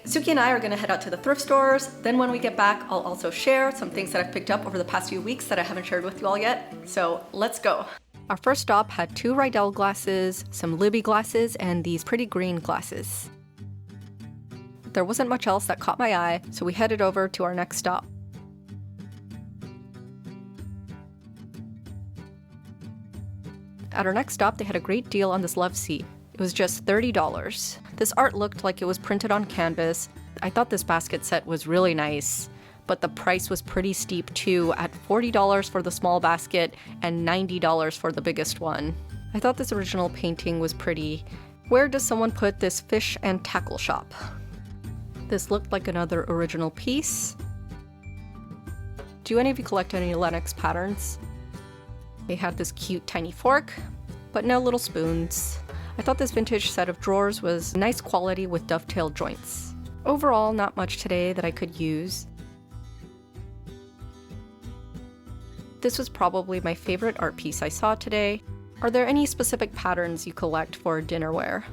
Suki and I are gonna head out to the thrift stores. Then when we get back, I'll also share some things that I've picked up over the past few weeks that I haven't shared with you all yet. So let's go. Our first stop had 2 Rydell glasses, some Libby glasses, and these pretty green glasses. There wasn't much else that caught my eye, so we headed over to our next stop. At our next stop, they had a great deal on this love seat. It was just $30. This art looked like it was printed on canvas. I thought this basket set was really nice, but the price was pretty steep too, at $40 for the small basket and $90 for the biggest one. I thought this original painting was pretty. Where does someone put this fish and tackle shop? This looked like another original piece. Do any of you collect any Lenox patterns? They had this cute tiny fork, but no little spoons. I thought this vintage set of drawers was nice quality with dovetail joints. Overall, not much today that I could use. This was probably my favorite art piece I saw today. Are there any specific patterns you collect for dinnerware?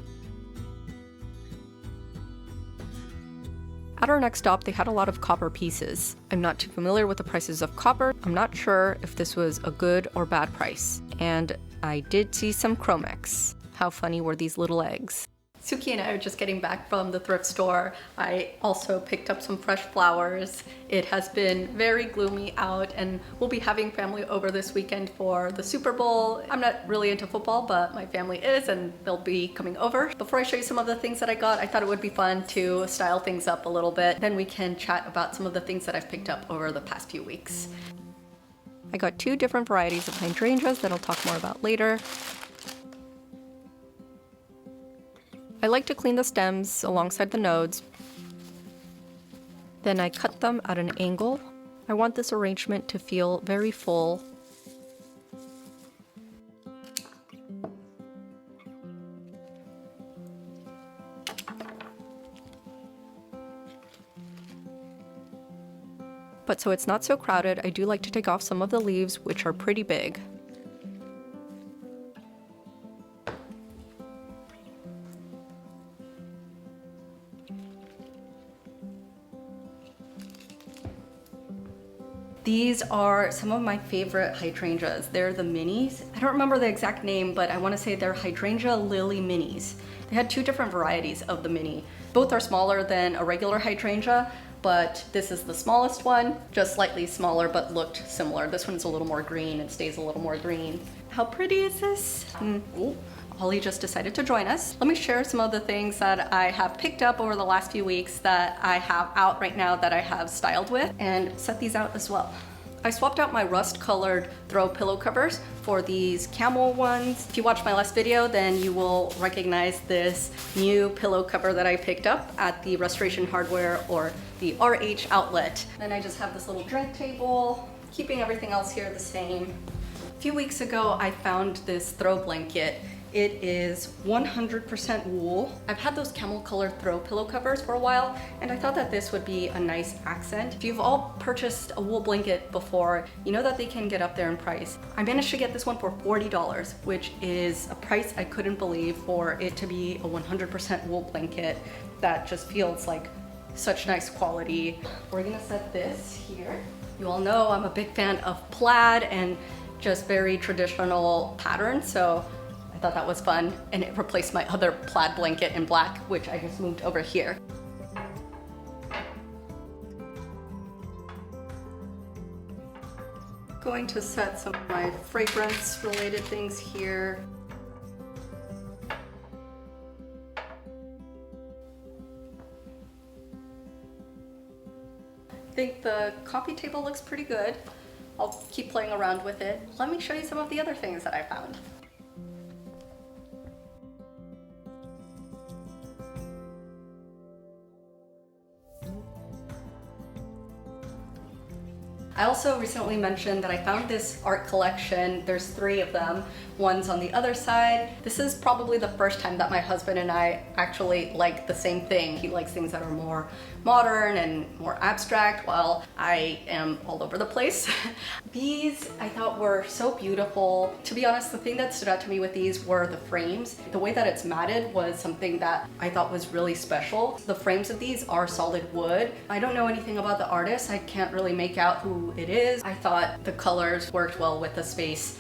At our next stop, they had a lot of copper pieces. I'm not too familiar with the prices of copper. I'm not sure if this was a good or bad price. And I did see some Chromex. How funny were these little eggs? Suki and I are just getting back from the thrift store. I also picked up some fresh flowers. It has been very gloomy out, and we'll be having family over this weekend for the Super Bowl. I'm not really into football, but my family is, and they'll be coming over. Before I show you some of the things that I got, I thought it would be fun to style things up a little bit. Then we can chat about some of the things that I've picked up over the past few weeks. I got 2 different varieties of hydrangeas that I'll talk more about later. I like to clean the stems alongside the nodes. Then I cut them at an angle. I want this arrangement to feel very full. But so it's not so crowded, I do like to take off some of the leaves, which are pretty big. These are some of my favorite hydrangeas. They're the minis. I don't remember the exact name, but I want to say they're hydrangea lily minis. They had 2 different varieties of the mini. Both are smaller than a regular hydrangea, but this is the smallest one, just slightly smaller, but looked similar. This one's a little more green. It stays a little more green. How pretty is this? Ooh. Ollie just decided to join us. Let me share some of the things that I have picked up over the last few weeks that I have out right now that I have styled with, and set these out as well. I swapped out my rust-colored throw pillow covers for these camel ones. If you watched my last video, then you will recognize this new pillow cover that I picked up at the Restoration Hardware or the RH outlet. Then I just have this little drink table, keeping everything else here the same. A few weeks ago, I found this throw blanket. It is 100% wool. I've had those camel colored throw pillow covers for a while, and I thought that this would be a nice accent. If you've all purchased a wool blanket before, you know that they can get up there in price. I managed to get this one for $40, which is a price I couldn't believe for it to be a 100% wool blanket that just feels like such nice quality. We're gonna set this here. You all know I'm a big fan of plaid and just very traditional patterns, so I thought that was fun, and it replaced my other plaid blanket in black, which I just moved over here. Going to set some of my fragrance related things here. I think the coffee table looks pretty good. I'll keep playing around with it. Let me show you some of the other things that I found. I also recently mentioned that I found this art collection. There's 3 of them. One's on the other side. This is probably the first time that my husband and I actually like the same thing. He likes things that are more modern and more abstract, while I am all over the place. These I thought were so beautiful. To be honest, the thing that stood out to me with these were the frames. The way that it's matted was something that I thought was really special. The frames of these are solid wood. I don't know anything about the artist. I can't really make out who it is. I thought the colors worked well with the space.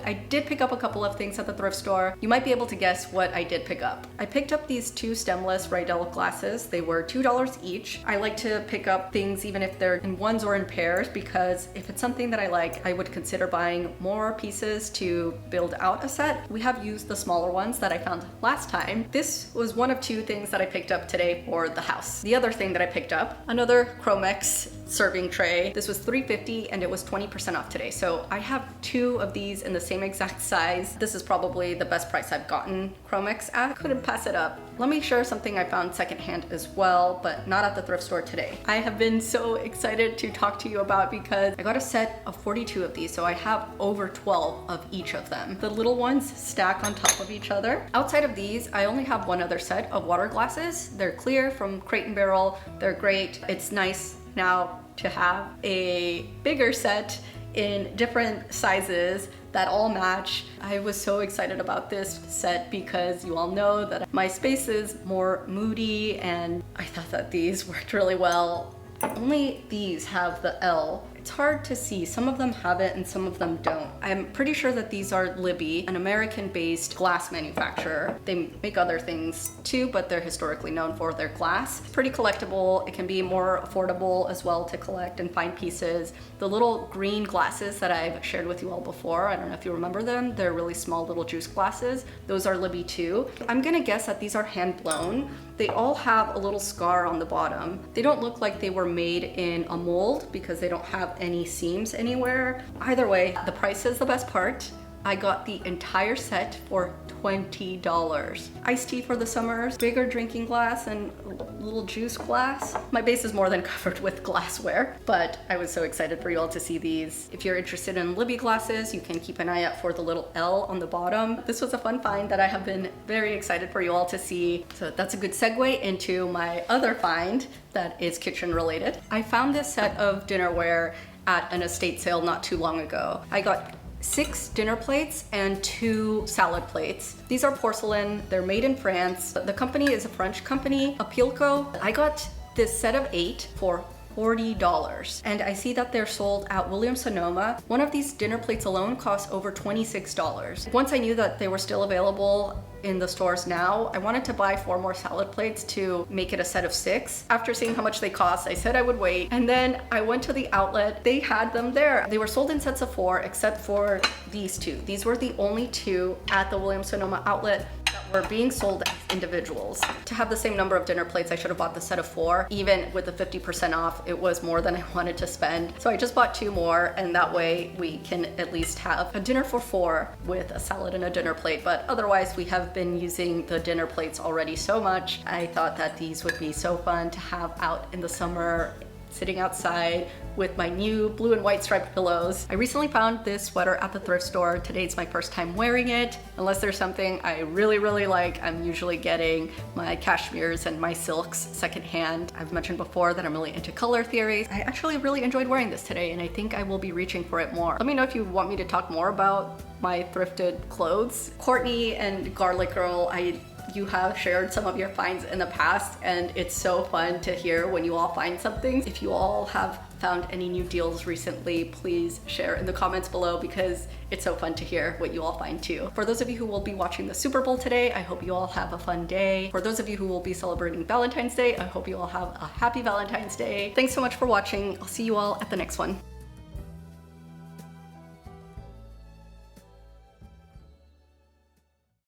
I did pick up a couple of things at the thrift store. You might be able to guess what I did pick up. I picked up these 2 stemless Rydell glasses. They were $2 each. I like to pick up things even if they're in ones or in pairs, because if it's something that I like, I would consider buying more pieces to build out a set. We have used the smaller ones that I found last time. This was one of 2 things that I picked up today for the house. The other thing that I picked up, another Chromex serving tray. This was $3.50 and it was 20% off today. So I have 2 of these in the same exact size. This is probably the best price I've gotten Chromex at. Couldn't pass it up. Let me share something I found secondhand as well, but not at the thrift store today. I have been so excited to talk to you about because I got a set of 42 of these, so I have over 12 of each of them. The little ones stack on top of each other. Outside of these, I only have one other set of water glasses. They're clear from Crate & Barrel. They're great. It's nice now to have a bigger set in different sizes that all match. I was so excited about this set because you all know that my space is more moody, and I thought that these worked really well. Only these have the L. It's hard to see. Some of them have it and some of them don't. I'm pretty sure that these are Libby, an American-based glass manufacturer. They make other things too, but they're historically known for their glass. Pretty collectible. It can be more affordable as well to collect and find pieces. The little green glasses that I've shared with you all before, I don't know if you remember them, they're really small little juice glasses. Those are Libby too. I'm gonna guess that these are hand blown. They all have a little scar on the bottom. They don't look like they were made in a mold because they don't have any seams anywhere. Either way, the price is the best part. I got the entire set for $20. Iced tea for the summers, bigger drinking glass and little juice glass. My base is more than covered with glassware, but I was so excited for you all to see these. If you're interested in Libby glasses, you can keep an eye out for the little L on the bottom. This was a fun find that I have been very excited for you all to see. So that's a good segue into my other find that is kitchen related. I found this set of dinnerware at an estate sale not too long ago. I got 6 dinner plates and 2 salad plates. These are porcelain. They're made in France. The company is a French company, Apilco. I got this set of 8 for $40, and I see that they're sold at Williams-Sonoma. One of these dinner plates alone costs over $26. Once I knew that they were still available in the stores now, I wanted to buy 4 more salad plates to make it a set of 6. After seeing how much they cost, I said I would wait, and then I went to the outlet. They had them there. They were sold in sets of 4 except for these 2. These were the only 2 at the Williams-Sonoma outlet that were being sold as individuals. To have the same number of dinner plates, I should have bought the set of 4. Even with the 50% off, it was more than I wanted to spend. So I just bought 2 more, and that way we can at least have a dinner for 4 with a salad and a dinner plate. But otherwise, we have been using the dinner plates already so much. I thought that these would be so fun to have out in the summer, sitting outside with my new blue and white striped pillows. I recently found this sweater at the thrift store. Today's my first time wearing it. Unless there's something I really like, I'm usually getting my cashmeres and my silks secondhand. I've mentioned before that I'm really into color theories. I actually really enjoyed wearing this today, and I think I will be reaching for it more. Let me know if you want me to talk more about my thrifted clothes. Courtney and Garlic Girl, you have shared some of your finds in the past, and it's so fun to hear when you all find something. If you all have found any new deals recently, please share in the comments below because it's so fun to hear what you all find too. For those of you who will be watching the Super Bowl today, I hope you all have a fun day. For those of you who will be celebrating Valentine's Day, I hope you all have a happy Valentine's Day. Thanks so much for watching. I'll see you all at the next one.